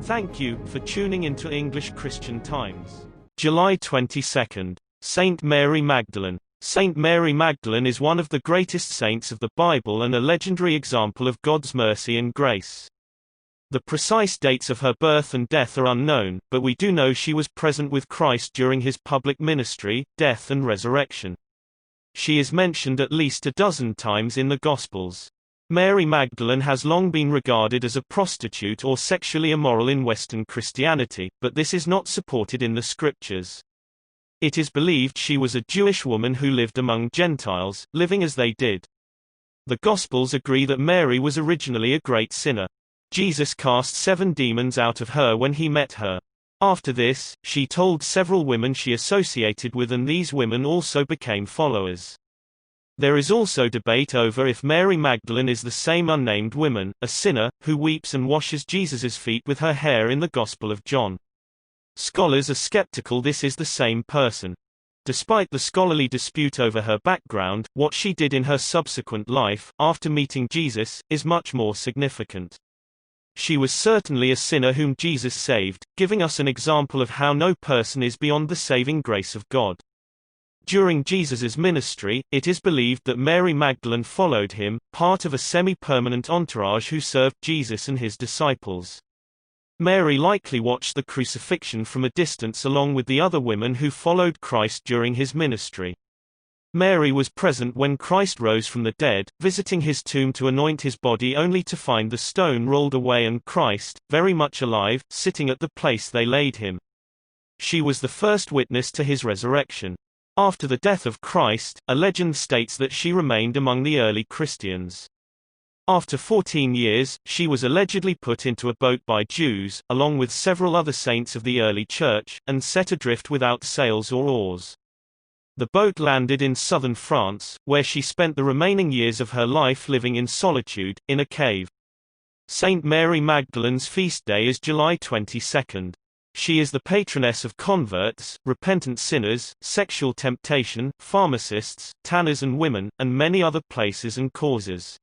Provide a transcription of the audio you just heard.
Thank you for tuning into English Christian Times. July 22nd. Saint Mary Magdalene. Saint Mary Magdalene is one of the greatest saints of the Bible and a legendary example of God's mercy and grace. The precise dates of her birth and death are unknown, but we do know she was present with Christ during his public ministry, death and resurrection. She is mentioned at least a dozen times in the Gospels. Mary Magdalene has long been regarded as a prostitute or sexually immoral in Western Christianity, but this is not supported in the Scriptures. It is believed she was a Jewish woman who lived among Gentiles, living as they did. The Gospels agree that Mary was originally a great sinner. Jesus cast 7 demons out of her when he met her. After this, she told several women she associated with, and these women also became followers. There is also debate over if Mary Magdalene is the same unnamed woman, a sinner, who weeps and washes Jesus' feet with her hair in the Gospel of John. Scholars are skeptical this is the same person. Despite the scholarly dispute over her background, what she did in her subsequent life, after meeting Jesus, is much more significant. She was certainly a sinner whom Jesus saved, giving us an example of how no person is beyond the saving grace of God. During Jesus' ministry, it is believed that Mary Magdalene followed him, part of a semi-permanent entourage who served Jesus and his disciples. Mary likely watched the crucifixion from a distance along with the other women who followed Christ during his ministry. Mary was present when Christ rose from the dead, visiting his tomb to anoint his body only to find the stone rolled away and Christ, very much alive, sitting at the place they laid him. She was the first witness to his resurrection. After the death of Christ, a legend states that she remained among the early Christians. After 14 years, she was allegedly put into a boat by Jews, along with several other saints of the early church, and set adrift without sails or oars. The boat landed in southern France, where she spent the remaining years of her life living in solitude, in a cave. Saint Mary Magdalene's feast day is July 22nd. She is the patroness of converts, repentant sinners, sexual temptation, pharmacists, tanners and women, and many other places and causes.